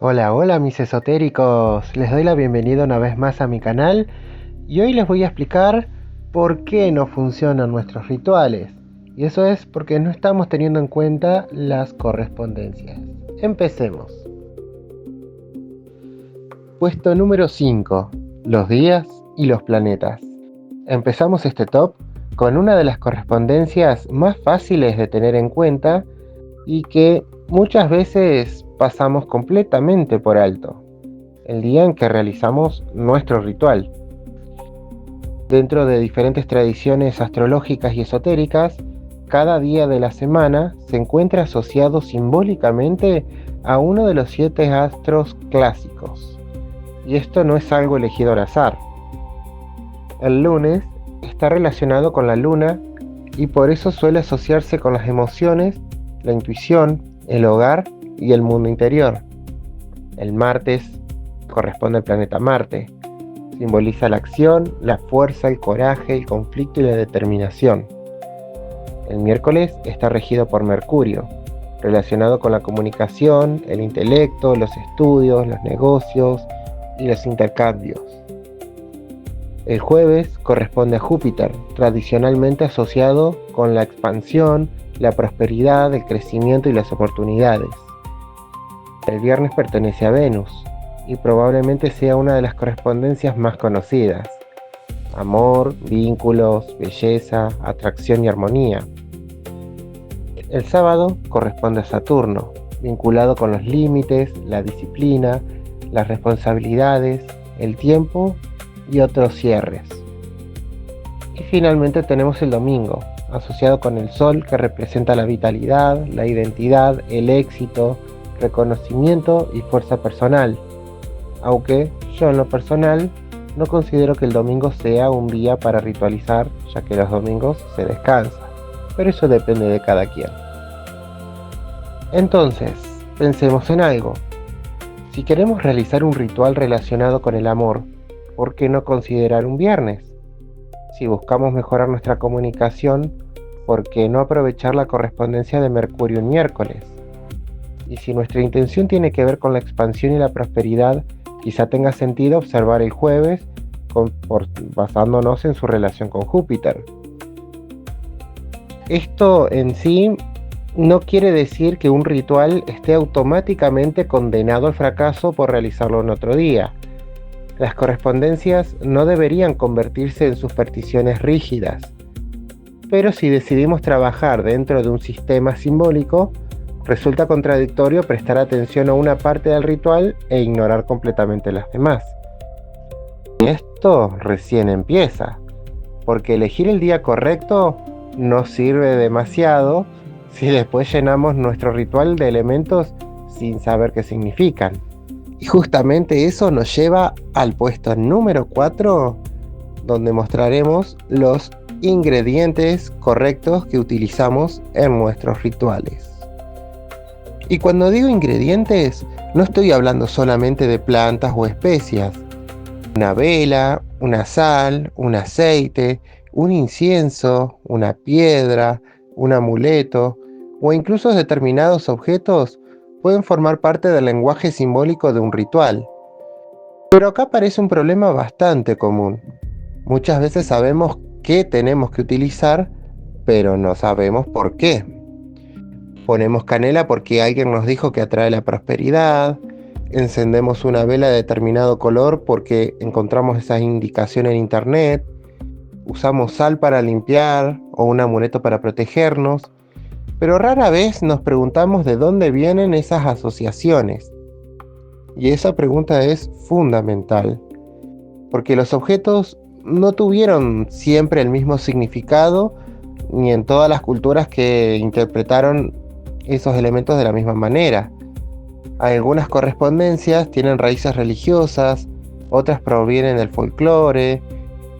Hola, hola mis esotéricos, les doy la bienvenida una vez más a mi canal y hoy les voy a explicar por qué no funcionan nuestros rituales. Y eso es porque no estamos teniendo en cuenta las correspondencias. Empecemos. Puesto número 5, los días y los planetas. Empezamos este top con una de las correspondencias más fáciles de tener en cuenta y que muchas veces pasamos completamente por alto: el día en que realizamos nuestro ritual. Dentro de diferentes tradiciones astrológicas y esotéricas, cada día de la semana se encuentra asociado simbólicamente a uno de los 7 astros clásicos. Y esto no es algo elegido al azar. El lunes está relacionado con la luna y por eso suele asociarse con las emociones, la intuición, el hogar y el mundo interior. El martes corresponde al planeta Marte. Simboliza la acción, la fuerza, el coraje, el conflicto y la determinación. El miércoles está regido por Mercurio, relacionado con la comunicación, el intelecto, los estudios, los negocios y los intercambios. El jueves corresponde a Júpiter, tradicionalmente asociado con la expansión, la prosperidad, el crecimiento y las oportunidades. El viernes pertenece a Venus y probablemente sea una de las correspondencias más conocidas: amor, vínculos, belleza, atracción y armonía. El sábado corresponde a Saturno, vinculado con los límites, la disciplina, las responsabilidades, el tiempo y otros cierres. Y finalmente tenemos el domingo, asociado con el Sol, que representa la vitalidad, la identidad, el éxito, reconocimiento y fuerza personal. Aunque yo en lo personal no considero que el domingo sea un día para ritualizar, ya que los domingos se descansa, pero eso depende de cada quien. Entonces, pensemos en algo. Si queremos realizar un ritual relacionado con el amor, ¿por qué no considerar un viernes? Si buscamos mejorar nuestra comunicación, ¿por qué no aprovechar la correspondencia de Mercurio en miércoles? Y si nuestra intención tiene que ver con la expansión y la prosperidad, quizá tenga sentido observar el jueves basándonos en su relación con Júpiter. Esto en sí no quiere decir que un ritual esté automáticamente condenado al fracaso por realizarlo en otro día. Las correspondencias no deberían convertirse en supersticiones rígidas, pero si decidimos trabajar dentro de un sistema simbólico, resulta contradictorio prestar atención a una parte del ritual e ignorar completamente las demás. Y esto recién empieza, porque elegir el día correcto no sirve demasiado si después llenamos nuestro ritual de elementos sin saber qué significan. Y justamente eso nos lleva al puesto número 4, donde mostraremos los ingredientes correctos que utilizamos en nuestros rituales. Y cuando digo ingredientes, no estoy hablando solamente de plantas o especias. Una vela, una sal, un aceite, un incienso, una piedra, un amuleto o incluso determinados objetos pueden formar parte del lenguaje simbólico de un ritual. Pero acá aparece un problema bastante común. Muchas veces sabemos qué tenemos que utilizar, pero no sabemos por qué. Ponemos canela porque alguien nos dijo que atrae la prosperidad, encendemos una vela de determinado color porque encontramos esa indicación en internet, usamos sal para limpiar o un amuleto para protegernos, pero rara vez nos preguntamos de dónde vienen esas asociaciones. Y esa pregunta es fundamental, porque los objetos no tuvieron siempre el mismo significado, ni en todas las culturas que interpretaron esos elementos de la misma manera. Algunas correspondencias tienen raíces religiosas, otras provienen del folclore,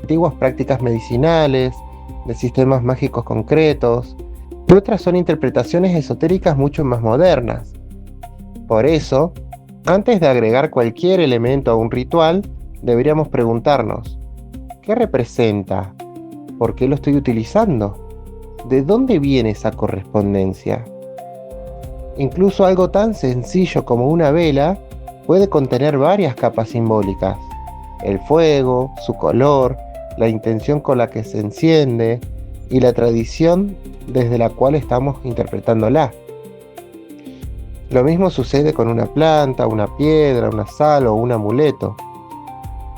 antiguas prácticas medicinales, de sistemas mágicos concretos, y otras son interpretaciones esotéricas mucho más modernas. Por eso, antes de agregar cualquier elemento a un ritual, deberíamos preguntarnos: ¿qué representa? ¿Por qué lo estoy utilizando? ¿De dónde viene esa correspondencia? Incluso algo tan sencillo como una vela puede contener varias capas simbólicas: el fuego, su color, la intención con la que se enciende y la tradición desde la cual estamos interpretándola. Lo mismo sucede con una planta, una piedra, una sal o un amuleto.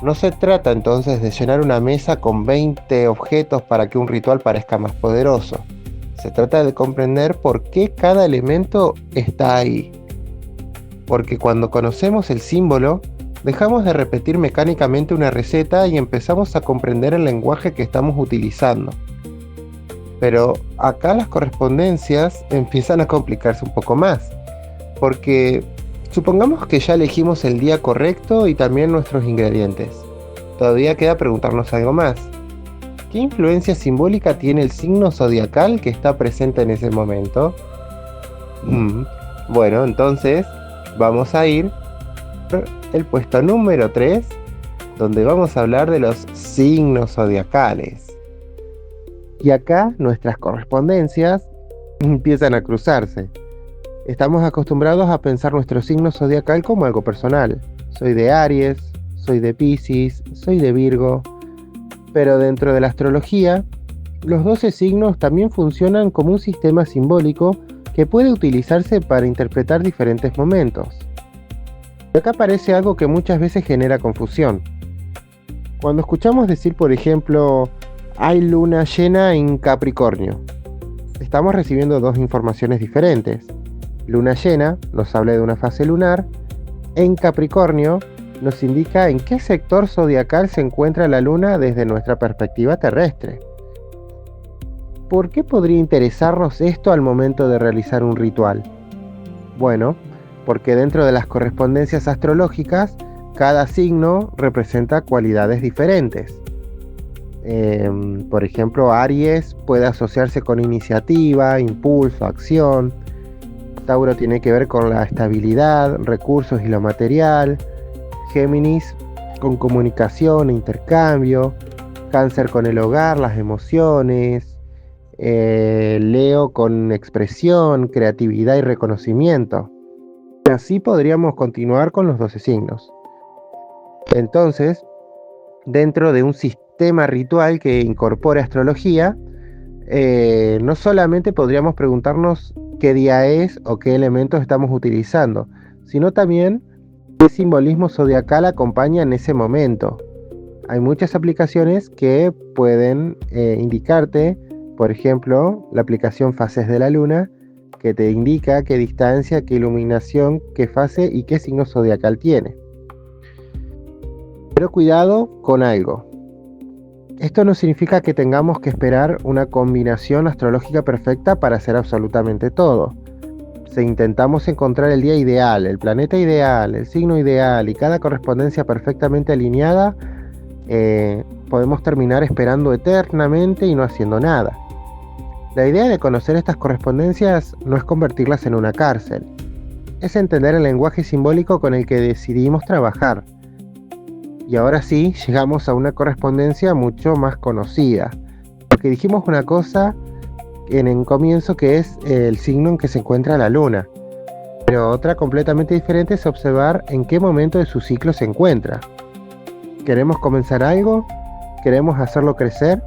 No se trata entonces de llenar una mesa con 20 objetos para que un ritual parezca más poderoso. Se trata de comprender por qué cada elemento está ahí. Porque cuando conocemos el símbolo, dejamos de repetir mecánicamente una receta y empezamos a comprender el lenguaje que estamos utilizando. Pero acá las correspondencias empiezan a complicarse un poco más. Porque supongamos que ya elegimos el día correcto y también nuestros ingredientes. Todavía queda preguntarnos algo más. ¿Qué influencia simbólica tiene el signo zodiacal que está presente en ese momento? Bueno, entonces vamos a ir al puesto número 3, donde vamos a hablar de los signos zodiacales. Y acá nuestras correspondencias empiezan a cruzarse. Estamos acostumbrados a pensar nuestro signo zodiacal como algo personal. Soy de Aries, soy de Piscis, soy de Virgo. Pero dentro de la astrología, los 12 signos también funcionan como un sistema simbólico que puede utilizarse para interpretar diferentes momentos. Acá aparece algo que muchas veces genera confusión. Cuando escuchamos decir, por ejemplo, hay luna llena en Capricornio, estamos recibiendo dos informaciones diferentes. Luna llena nos habla de una fase lunar, en Capricornio nos indica en qué sector zodiacal se encuentra la luna desde nuestra perspectiva terrestre. ¿Por qué podría interesarnos esto al momento de realizar un ritual? Bueno, porque dentro de las correspondencias astrológicas, cada signo representa cualidades diferentes. Por ejemplo, Aries puede asociarse con iniciativa, impulso, acción. Tauro tiene que ver con la estabilidad, recursos y lo material. Géminis con comunicación e intercambio. Cáncer con el hogar, las emociones. Leo con expresión, creatividad y reconocimiento. Y así podríamos continuar con los 12 signos. Entonces, dentro de un sistema ritual que incorpore astrología, no solamente podríamos preguntarnos qué día es o qué elementos estamos utilizando, sino también qué simbolismo zodiacal acompaña en ese momento. Hay muchas aplicaciones que pueden indicarte, por ejemplo, la aplicación Fases de la Luna, que te indica qué distancia, qué iluminación, qué fase y qué signo zodiacal tiene. Pero cuidado con algo. Esto no significa que tengamos que esperar una combinación astrológica perfecta para hacer absolutamente todo. Si intentamos encontrar el día ideal, el planeta ideal, el signo ideal y cada correspondencia perfectamente alineada, podemos terminar esperando eternamente y no haciendo nada. La idea de conocer estas correspondencias no es convertirlas en una cárcel, es entender el lenguaje simbólico con el que decidimos trabajar. Y ahora sí, llegamos a una correspondencia mucho más conocida, porque dijimos una cosa en el comienzo que es el signo en que se encuentra la luna, pero otra completamente diferente es observar en qué momento de su ciclo se encuentra. ¿Queremos comenzar algo? ¿Queremos hacerlo crecer?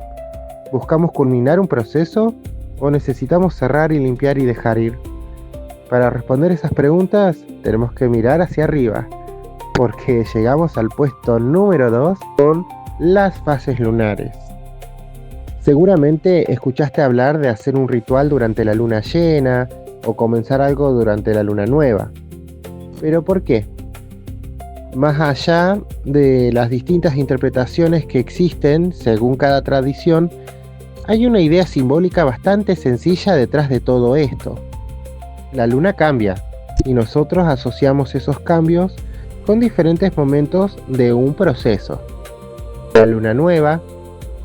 ¿Buscamos culminar un proceso? ¿O necesitamos cerrar y limpiar y dejar ir? Para responder esas preguntas tenemos que mirar hacia arriba, porque llegamos al puesto número 2 con las fases lunares. Seguramente escuchaste hablar de hacer un ritual durante la luna llena o comenzar algo durante la luna nueva. ¿Pero por qué? Más allá de las distintas interpretaciones que existen según cada tradición, hay una idea simbólica bastante sencilla detrás de todo esto. La luna cambia y nosotros asociamos esos cambios con diferentes momentos de un proceso. La luna nueva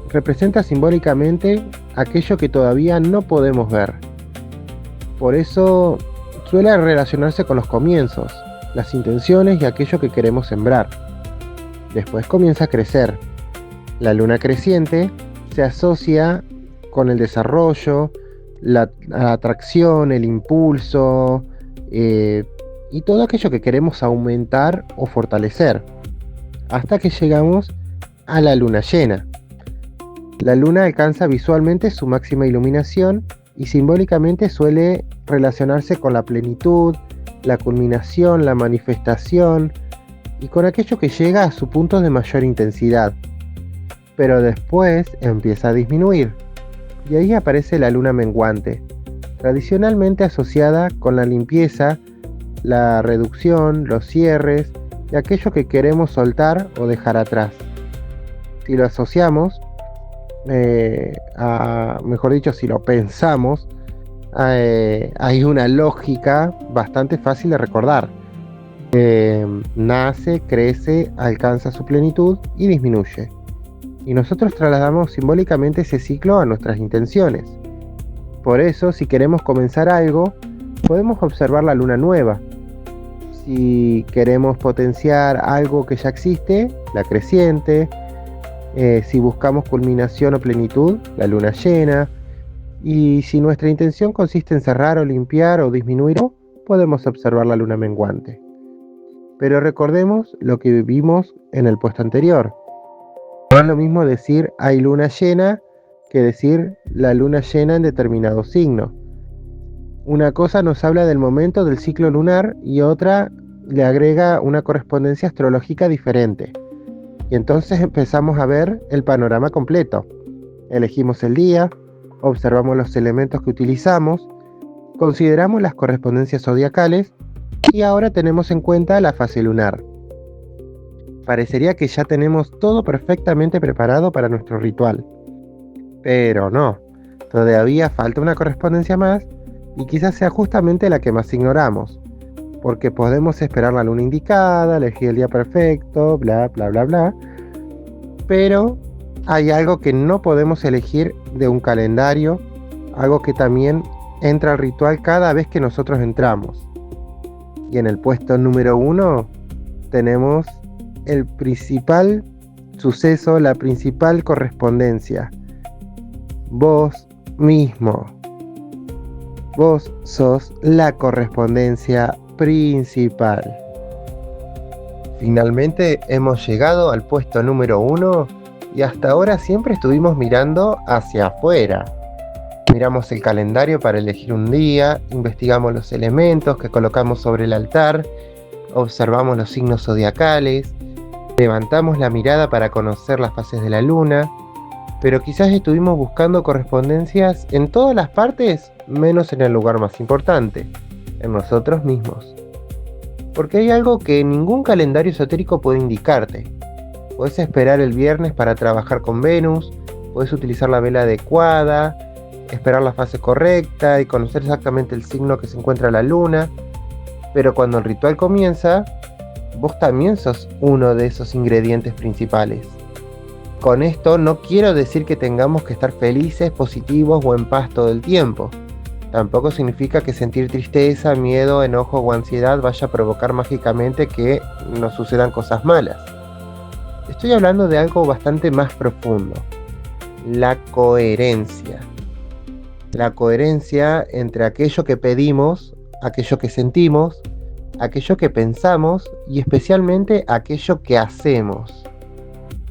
representa simbólicamente aquello que todavía no podemos ver. Por eso suele relacionarse con los comienzos, las intenciones y aquello que queremos sembrar. Después comienza a crecer. La luna creciente se asocia con el desarrollo, la atracción, el impulso, y todo aquello que queremos aumentar o fortalecer, hasta que llegamos a la luna llena. La luna alcanza visualmente su máxima iluminación y simbólicamente suele relacionarse con la plenitud, la culminación, la manifestación y con aquello que llega a su punto de mayor intensidad. Pero después empieza a disminuir y ahí aparece la luna menguante, tradicionalmente asociada con la limpieza, la reducción, los cierres y aquello que queremos soltar o dejar atrás. Si lo asociamos, mejor dicho, si lo pensamos, hay una lógica bastante fácil de recordar. Nace, crece, alcanza su plenitud y disminuye. Y nosotros trasladamos simbólicamente ese ciclo a nuestras intenciones. Por eso, si queremos comenzar algo, podemos observar la luna nueva. Si queremos potenciar algo que ya existe, la creciente. Si buscamos culminación o plenitud, la luna llena. Y si nuestra intención consiste en cerrar o limpiar o disminuir, podemos observar la luna menguante. Pero recordemos lo que vivimos en el puesto anterior. No es lo mismo decir hay luna llena que decir la luna llena en determinado signo. Una cosa nos habla del momento del ciclo lunar y otra le agrega una correspondencia astrológica diferente. Y entonces empezamos a ver el panorama completo. Elegimos el día, observamos los elementos que utilizamos, consideramos las correspondencias zodiacales y ahora tenemos en cuenta la fase lunar. Parecería que ya tenemos todo perfectamente preparado para nuestro ritual. Pero no, todavía falta una correspondencia más y quizás sea justamente la que más ignoramos. Porque podemos esperar la luna indicada, elegir el día perfecto, bla, bla, bla, bla. Pero hay algo que no podemos elegir de un calendario, algo que también entra al ritual cada vez que nosotros entramos. Y en el puesto número 1 tenemos el principal suceso, la principal correspondencia. Vos mismo. Vos sos la correspondencia principal. Finalmente hemos llegado al puesto número 1 y hasta ahora siempre estuvimos mirando hacia afuera. Miramos el calendario para elegir un día, investigamos los elementos que colocamos sobre el altar, observamos los signos zodiacales, levantamos la mirada para conocer las fases de la luna, pero quizás estuvimos buscando correspondencias en todas las partes, menos en el lugar más importante, en nosotros mismos. Porque hay algo que ningún calendario esotérico puede indicarte. Puedes esperar el viernes para trabajar con Venus, puedes utilizar la vela adecuada, esperar la fase correcta y conocer exactamente el signo que se encuentra la luna, pero cuando el ritual comienza, vos también sos uno de esos ingredientes principales. Con esto no quiero decir que tengamos que estar felices, positivos o en paz todo el tiempo. Tampoco significa que sentir tristeza, miedo, enojo o ansiedad vaya a provocar mágicamente que nos sucedan cosas malas. Estoy hablando de algo bastante más profundo. La coherencia. La coherencia entre aquello que pedimos, aquello que sentimos, aquello que pensamos y especialmente aquello que hacemos.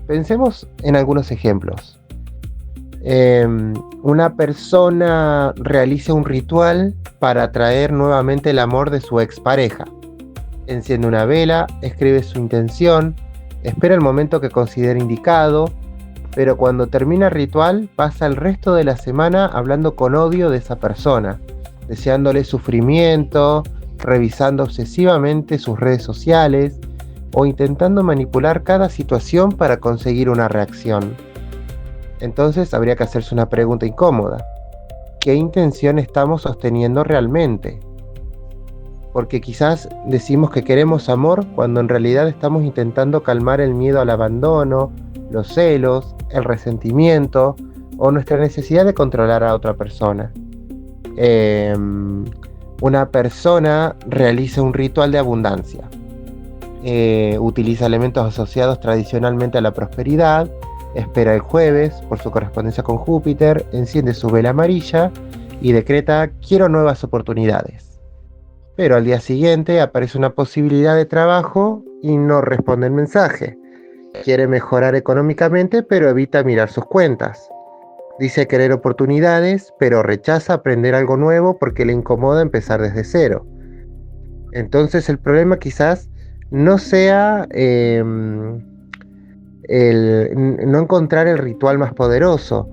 Pensemos en algunos ejemplos. Una persona realiza un ritual para atraer nuevamente el amor de su expareja. Enciende una vela, escribe su intención, espera el momento que considere indicado, pero cuando termina el ritual pasa el resto de la semana hablando con odio de esa persona, deseándole sufrimiento, revisando obsesivamente sus redes sociales o intentando manipular cada situación para conseguir una reacción. Entonces habría que hacerse una pregunta incómoda. ¿Qué intención estamos sosteniendo realmente? Porque quizás decimos que queremos amor cuando en realidad estamos intentando calmar el miedo al abandono, los celos, el resentimiento o nuestra necesidad de controlar a otra persona. Una persona realiza un ritual de abundancia. Utiliza elementos asociados tradicionalmente a la prosperidad, espera el jueves por su correspondencia con Júpiter, enciende su vela amarilla y decreta: quiero nuevas oportunidades. Pero al día siguiente aparece una posibilidad de trabajo y no responde el mensaje. Quiere mejorar económicamente, pero evita mirar sus cuentas. Dice querer oportunidades, pero rechaza aprender algo nuevo porque le incomoda empezar desde cero. Entonces el problema quizás no sea no encontrar el ritual más poderoso.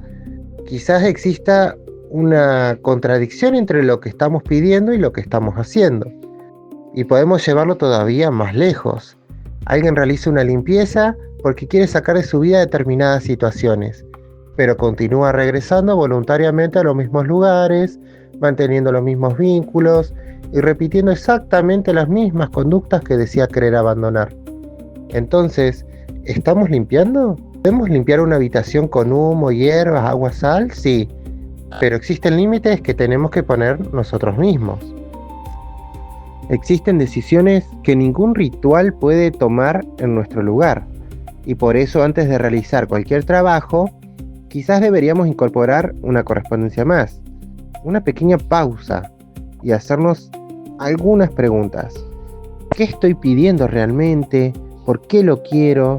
Quizás exista una contradicción entre lo que estamos pidiendo y lo que estamos haciendo. Y podemos llevarlo todavía más lejos. Alguien realiza una limpieza porque quiere sacar de su vida determinadas situaciones, pero continúa regresando voluntariamente a los mismos lugares, manteniendo los mismos vínculos y repitiendo exactamente las mismas conductas que decía querer abandonar. Entonces, ¿estamos limpiando? ¿Podemos limpiar una habitación con humo, hierbas, agua, sal? Sí, pero existen límites que tenemos que poner nosotros mismos. Existen decisiones que ningún ritual puede tomar en nuestro lugar, y por eso antes de realizar cualquier trabajo, quizás deberíamos incorporar una correspondencia más, una pequeña pausa y hacernos algunas preguntas. ¿Qué estoy pidiendo realmente? ¿Por qué lo quiero?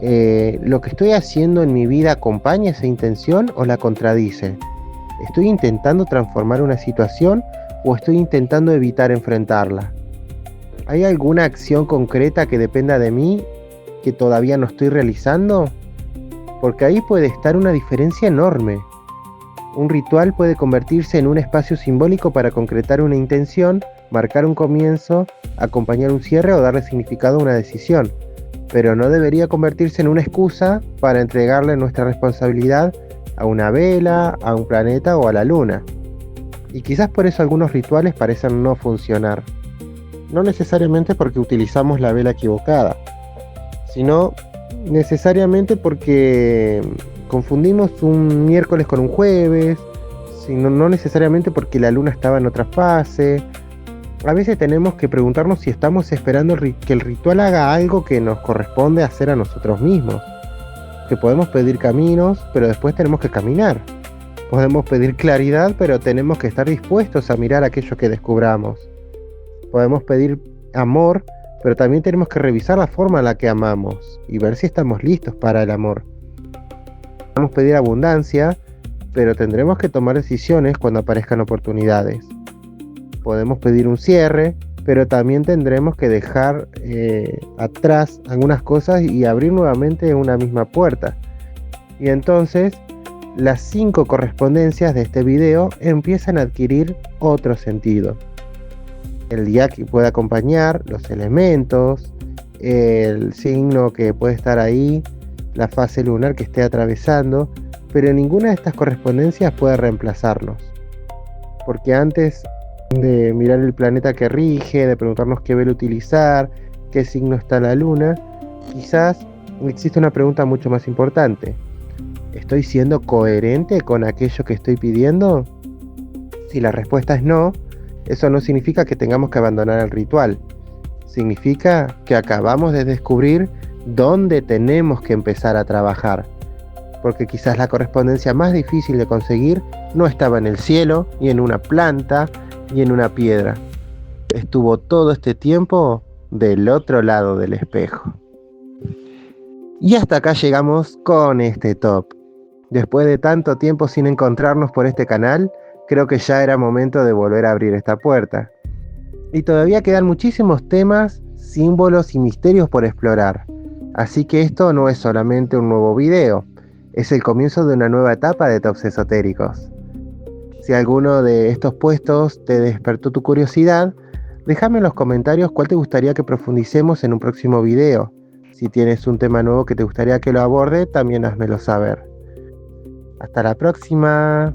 ¿Lo que estoy haciendo en mi vida acompaña esa intención o la contradice? ¿Estoy intentando transformar una situación o estoy intentando evitar enfrentarla? ¿Hay alguna acción concreta que dependa de mí que todavía no estoy realizando? Porque ahí puede estar una diferencia enorme. Un ritual puede convertirse en un espacio simbólico para concretar una intención, marcar un comienzo, acompañar un cierre o darle significado a una decisión, pero no debería convertirse en una excusa para entregarle nuestra responsabilidad a una vela, a un planeta o a la luna. Y quizás por eso algunos rituales parecen no funcionar. No necesariamente porque utilizamos la vela equivocada, sino necesariamente porque confundimos un miércoles con un jueves, sino no necesariamente porque la luna estaba en otra fase. A veces tenemos que preguntarnos si estamos esperando que el ritual haga algo que nos corresponde hacer a nosotros mismos. Que podemos pedir caminos, pero después tenemos que caminar. Podemos pedir claridad, pero tenemos que estar dispuestos a mirar aquello que descubramos. Podemos pedir amor, pero también tenemos que revisar la forma en la que amamos y ver si estamos listos para el amor. Podemos pedir abundancia, pero tendremos que tomar decisiones cuando aparezcan oportunidades. Podemos pedir un cierre, pero también tendremos que dejar atrás algunas cosas y abrir nuevamente una misma puerta. Y entonces las 5 correspondencias de este video empiezan a adquirir otro sentido. El día que puede acompañar, los elementos, el signo que puede estar ahí, la fase lunar que esté atravesando, pero ninguna de estas correspondencias puede reemplazarnos. Porque antes de mirar el planeta que rige, de preguntarnos qué vela utilizar, qué signo está la luna, quizás existe una pregunta mucho más importante. ¿Estoy siendo coherente con aquello que estoy pidiendo? Si la respuesta es no, eso no significa que tengamos que abandonar el ritual. Significa que acabamos de descubrir dónde tenemos que empezar a trabajar. Porque quizás la correspondencia más difícil de conseguir no estaba en el cielo, ni en una planta, ni en una piedra. Estuvo todo este tiempo del otro lado del espejo. Y hasta acá llegamos con este top. Después de tanto tiempo sin encontrarnos por este canal, creo que ya era momento de volver a abrir esta puerta. Y todavía quedan muchísimos temas, símbolos y misterios por explorar. Así que esto no es solamente un nuevo video, es el comienzo de una nueva etapa de tops esotéricos. Si alguno de estos puestos te despertó tu curiosidad, déjame en los comentarios cuál te gustaría que profundicemos en un próximo video. Si tienes un tema nuevo que te gustaría que lo aborde, también házmelo saber. Hasta la próxima.